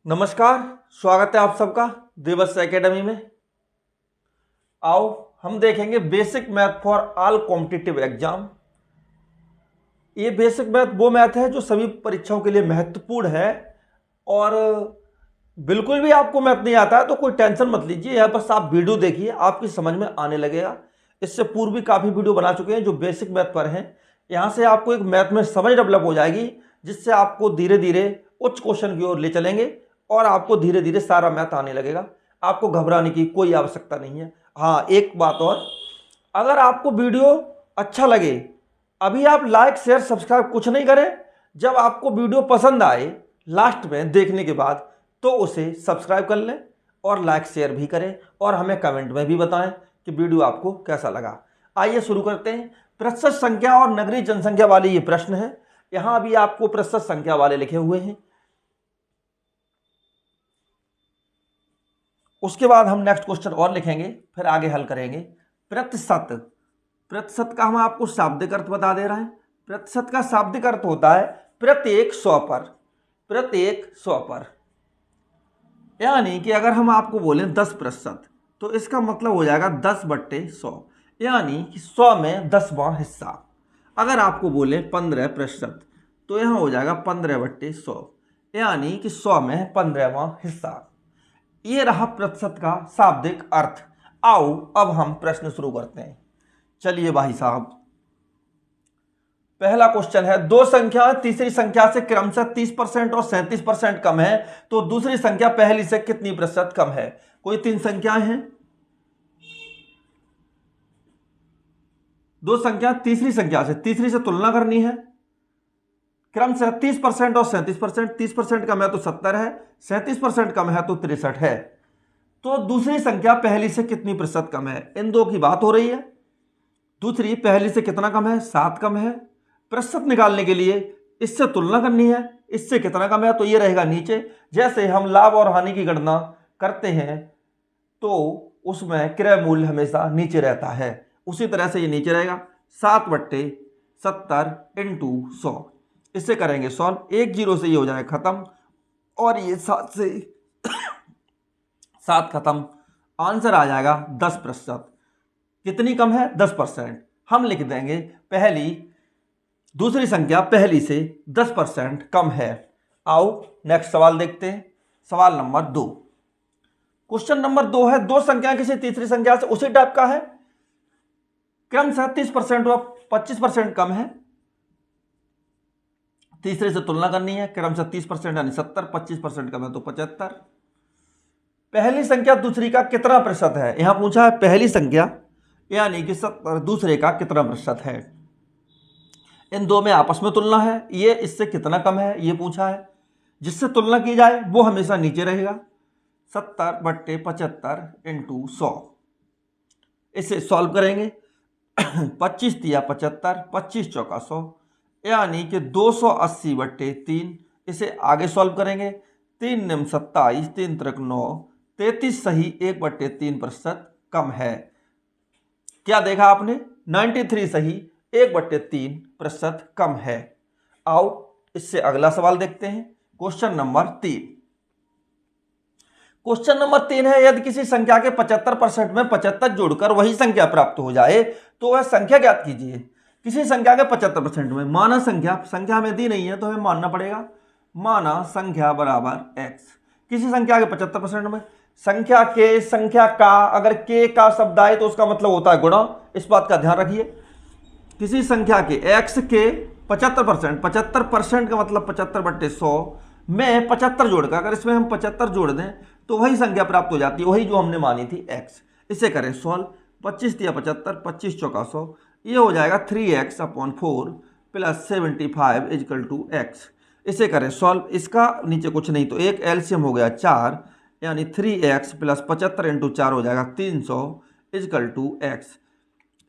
नमस्कार। स्वागत है आप सबका दिवस एकेडमी में। आओ हम देखेंगे basic math for all competitive exam. ये बेसिक मैथ वो मैथ है जो सभी परीक्षाओं के लिए महत्वपूर्ण है। और बिल्कुल भी आपको मैथ नहीं आता है तो कोई टेंशन मत लीजिए, यह बस आप वीडियो देखिए, आपकी समझ में आने लगेगा। इससे पूर्व भी काफ़ी वीडियो बना चुके हैं जो बेसिक मैथ पर हैं। यहाँ से आपको एक मैथ में समझ डेवलप हो जाएगी, जिससे आपको धीरे धीरे उच्च क्वेश्चन की ओर ले चलेंगे और आपको धीरे धीरे सारा मैथ आने लगेगा। आपको घबराने की कोई आवश्यकता नहीं है। हाँ, एक बात और, अगर आपको वीडियो अच्छा लगे, अभी आप लाइक शेयर सब्सक्राइब कुछ नहीं करें। जब आपको वीडियो पसंद आए लास्ट में देखने के बाद तो उसे सब्सक्राइब कर लें और लाइक शेयर भी करें और हमें कमेंट में भी बताएं कि वीडियो आपको कैसा लगा। आइए शुरू करते हैं। प्रतिशत संख्या और नगरीय जनसंख्या वाले ये प्रश्न है। यहां अभी आपको प्रतिशत संख्या वाले लिखे हुए हैं। उसके बाद हम नेक्स्ट क्वेश्चन और लिखेंगे, फिर आगे हल करेंगे। प्रतिशत, प्रतिशत का हम आपको शाब्दिक अर्थ बता दे रहे हैं। प्रतिशत का शाब्दिक अर्थ होता है प्रत्येक 100 पर, प्रत्येक 100 पर। यानी कि अगर हम आपको बोलें 10% तो इसका मतलब हो जाएगा 10/100, यानी कि 100 में 10वां हिस्सा। अगर आपको बोलें 15% तो यहाँ हो जाएगा 15/100, यानी कि 100 में 15वां हिस्सा। ये रहा प्रतिशत का शाब्दिक अर्थ। आओ अब हम प्रश्न शुरू करते हैं। चलिए भाई साहब, पहला क्वेश्चन है, दो संख्या तीसरी संख्या से क्रमशः 30% और 37% कम है तो दूसरी संख्या पहली से कितनी प्रतिशत कम है। कोई तीन संख्याएं हैं, दो संख्या तीसरी संख्या से, तीसरी से तुलना करनी है। क्रमशः 30% और 37%, 30% कम है तो 70 है, 37% कम है तो 63 है। तो दूसरी संख्या पहली से कितनी प्रतिशत कम है, इन दो की बात हो रही है। दूसरी पहली से कितना कम है, 7 कम है। प्रतिशत निकालने के लिए इससे तुलना करनी है, इससे कितना कम है तो ये रहेगा नीचे। जैसे हम लाभ और हानि की गणना करते हैं तो उसमें क्रय मूल्य हमेशा नीचे रहता है, उसी तरह से ये नीचे रहेगा। 7/70 इंटू 100, इससे करेंगे सॉल्व। 1 0 से ये हो जाएगा खत्म और ये 7 से 7 खत्म। आंसर आ जाएगा 10%। कितनी कम है, 10%। हम लिख देंगे पहली, दूसरी संख्या पहली से 10% कम है। आओ नेक्स्ट सवाल देखते हैं। सवाल नंबर 2, क्वेश्चन नंबर 2 है, दो संख्या किसी तीसरी संख्या से उसी टाइप का है, क्रमशः 30% व 25% कम है। तीसरे से तुलना करनी है, क्रमशः 30% यानी 70, 25% कम है तो 75। पहली संख्या दूसरी का कितना प्रतिशत है, यहां पूछा है पहली संख्या यानी कि 70 दूसरे का कितना प्रतिशत है। इन दो में आपस में तुलना है, ये इससे कितना कम है ये पूछा है। जिससे तुलना की जाए वो हमेशा नीचे रहेगा। 70/75 इंटू 100, इसे सॉल्व करेंगे। 25 दिया 75, 25 चौका 100, यानी कि 280/3। इसे आगे सॉल्व करेंगे। 3 निम 27, 3 त्रिक 9, 33 सही 1/3% कम है। क्या देखा आपने, 93 सही 1/3% कम है। आओ इससे अगला सवाल देखते हैं। क्वेश्चन नंबर 3, क्वेश्चन नंबर 3 है, यदि किसी संख्या के 75% में 75 जोड़कर वही संख्या प्राप्त हो जाए तो वह संख्या ज्ञात कीजिए। किसी संख्या के 75% में, माना संख्या, संख्या हमें दी नहीं है तो हमें मानना पड़ेगा, माना संख्या बराबर x। किसी संख्या के 75% में, संख्या के, संख्या का, अगर के का शब्द आए तो उसका मतलब होता है गुणा, इस बात का ध्यान रखिए। किसी संख्या के x के 75%, 75% का मतलब 75/100 में 75 जोड़कर, अगर इसमें हम 75 जोड़ दें तो वही संख्या प्राप्त हो जाती है, वही जो हमने मानी थी x। इसे करें सॉल्व। 25 दिया 75, 25 चौका 100, ये हो जाएगा 3x/4 plus 75 is equal to x। इसे करें सॉल्व। इसका नीचे कुछ नहीं तो एक, एलसीएम हो गया 4, यानी 3x प्लस 75 इंटू 4 हो जाएगा 300 इजकल टू x।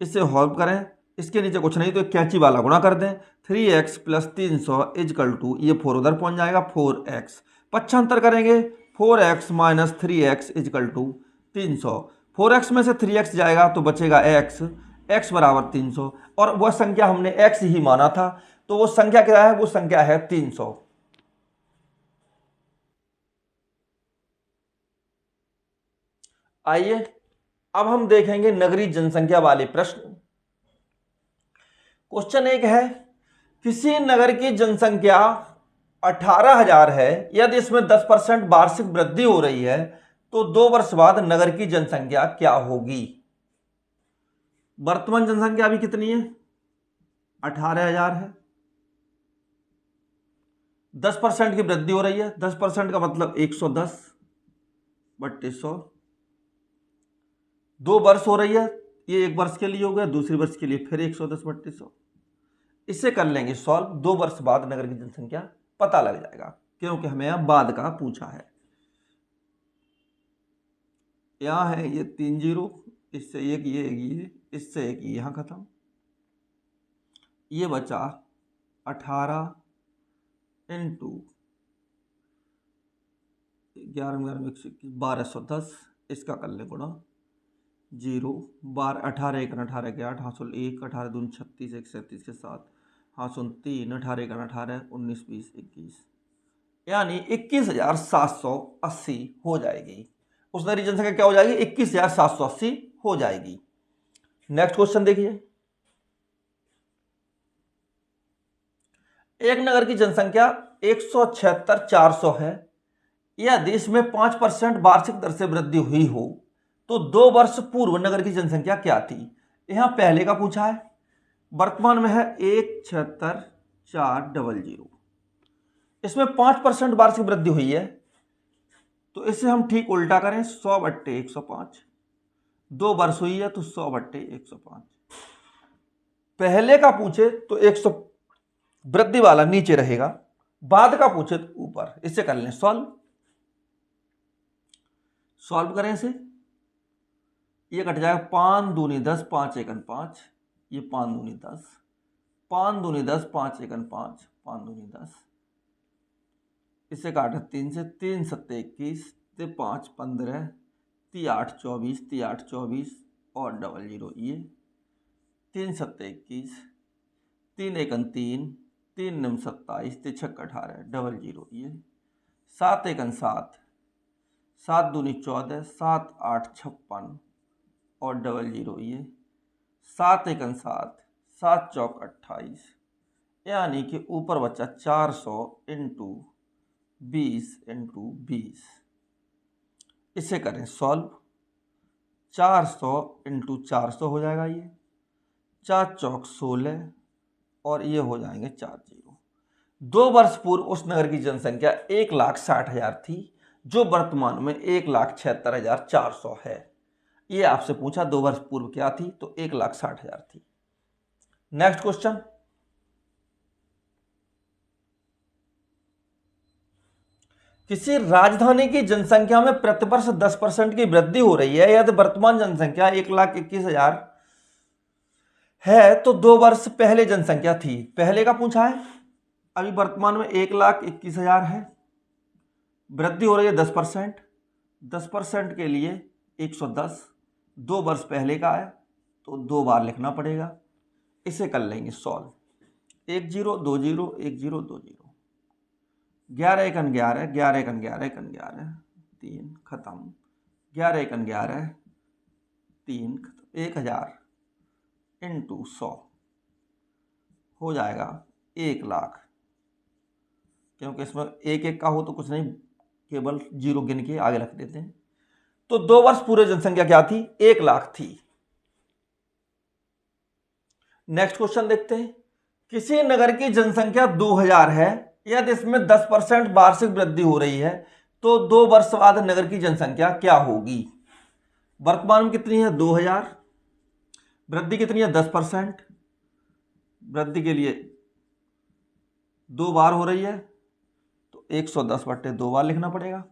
इसे सॉल्व करें। इसके नीचे कुछ नहीं तो एक कैंची वाला गुणा कर दें। 3x प्लस 300 इजकल टू, ये 4 उधर पहुंच जाएगा 4x। पक्षांतर करेंगे, 4x minus 3x is equal to 300। 4x में से 3x जाएगा तो बचेगा x, x बराबर 300। और वह संख्या हमने x ही माना था, तो वो संख्या क्या है, वो संख्या है 300। आइए अब हम देखेंगे नगरीय जनसंख्या वाले प्रश्न। क्वेश्चन एक है, किसी नगर की जनसंख्या 18,000 है, यदि इसमें 10% वार्षिक वृद्धि हो रही है तो 2 वर्ष बाद नगर की जनसंख्या क्या होगी। वर्तमान जनसंख्या अभी कितनी है? 18,000 है। 10% की वृद्धि हो रही है, 10% का मतलब 110/100। 2 वर्ष हो रही है, ये 1 वर्ष के लिए हो गया, दूसरे वर्ष के लिए फिर 110/100। इससे कर लेंगे सॉल्व। 2 वर्ष बाद नगर की जनसंख्या पता लग जाएगा, क्योंकि हमें यहां बाद का पूछा है। यहां है ये 3 जीरो, इससे एक ये इससे एक यहां खत्म, ये बचा 18 इंटू 11 इसका कर ले गुणा 0 12 18 1 18 के 8 हासुल 1 18 दून 36 1 37 के 7 हासुल 3 18 1 18 19 20 21, यानी 21,780 हो जाएगी। उस नगरीय जनसंख्या क्या हो जाएगी? 21,780 हो जाएगी। नेक्स्ट क्वेश्चन देखिए, एक नगर की जनसंख्या 176,400 है, यदि इसमें 5% वार्षिक दर से वृद्धि हुई हो तो 2 वर्ष पूर्व नगर की जनसंख्या क्या थी। यहां पहले का पूछा है, वर्तमान में है 176,400, इसमें 5% वार्षिक वृद्धि हुई है, तो इसे हम ठीक उल्टा करें, 100/105। 2 वर्ष हुई है तो 100/105। पहले का पूछे तो 100 वृद्धि वाला नीचे रहेगा, बाद का पूछे तो ऊपर। इसे कर लें सॉल्व करें इसे, ये कट जाएगा 5 दूनी 10 5 एकन 5, ये 5 दूनी 10 5 दूनी 10 5 एकन 5 5 दूनी 10, इसे काटा 3 से, 3 7 21 ते 5 15 ती 8 24 ती 8 24 और 00, ये 3 7 21 3 एकन 3 3 9 27 ते 6 18 00, ये 7 एकन 7 7 दूनी 14 7 8 56 और 00, ये 7 एकन 7 7 चौक 28, यानी कि ऊपर बचा 400 इंटू 20 इंटू 20। इसे करें सॉल्व, 400 इंटू 400 हो जाएगा, ये 4 चौक 16 और ये हो जाएंगे 4 जीरो। 2 वर्ष पूर्व उस नगर की जनसंख्या 1,60,000 थी, जो वर्तमान में 1,76,400 है। ये आपसे पूछा 2 वर्ष पूर्व क्या थी, तो 1,60,000 थी। नेक्स्ट क्वेश्चन, किसी राजधानी की जनसंख्या में प्रतिवर्ष 10% की वृद्धि हो रही है, यदि वर्तमान जनसंख्या 1,21,000 है तो 2 वर्ष पहले जनसंख्या थी। पहले का पूछा है, अभी वर्तमान में 1,21,000 है, वृद्धि हो रही है 10%। 10% के लिए 110, 2 वर्ष पहले का है तो 2 बार लिखना पड़ेगा। इसे कर लेंगे सॉल्व, 1 0 2 0 1 0 2 0, 11 एकन 11 11 एकन 11 एकन 11 3 खत्म, 11 एकन 11 3 खत्म, 1,000 इंटू 100 हो जाएगा 1,00,000, क्योंकि इसमें एक एक का हो तो कुछ नहीं, केवल 0 गिन के आगे रख देते हैं। तो 2 वर्ष पूरे जनसंख्या क्या थी? 1,00,000 थी। नेक्स्ट क्वेश्चन देखते हैं, किसी नगर की जनसंख्या 2,000 है, यदि इसमें 10% वार्षिक वृद्धि हो रही है तो 2 वर्ष बाद नगर की जनसंख्या क्या होगी। वर्तमान में कितनी है? 2,000, वृद्धि कितनी है? 10%। वृद्धि के लिए 2 बार हो रही है तो 110/2 बार लिखना पड़ेगा।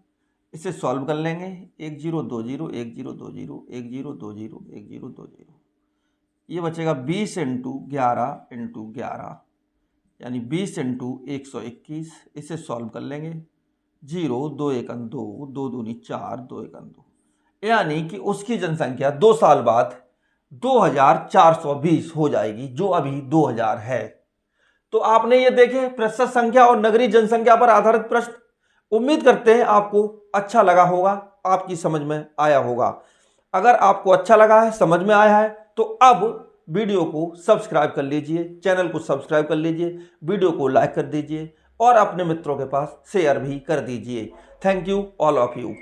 इसे सॉल्व कर लेंगे, 1 0 2 0 1 0 2 0 1 0 2 0 1 0 2 0, ये बचेगा 20 इंटू 11 इंटू 11, यानी 20 इंटू 121। इसे सॉल्व कर लेंगे, 0 2 एकन 2 2 दूनी 4 2 एकन 2, यानी कि उसकी जनसंख्या 2 साल बाद 2,420 हो जाएगी, जो अभी 2,000 है। तो आपने ये देखे प्रतिशत संख्या और नगरीय जनसंख्या पर आधारित प्रश्न। उम्मीद करते हैं आपको अच्छा लगा होगा, आपकी समझ में आया होगा। अगर आपको अच्छा लगा है, समझ में आया है, तो अब वीडियो को सब्सक्राइब कर लीजिए, चैनल को सब्सक्राइब कर लीजिए, वीडियो को लाइक कर दीजिए और अपने मित्रों के पास शेयर भी कर दीजिए। Thank you all of you.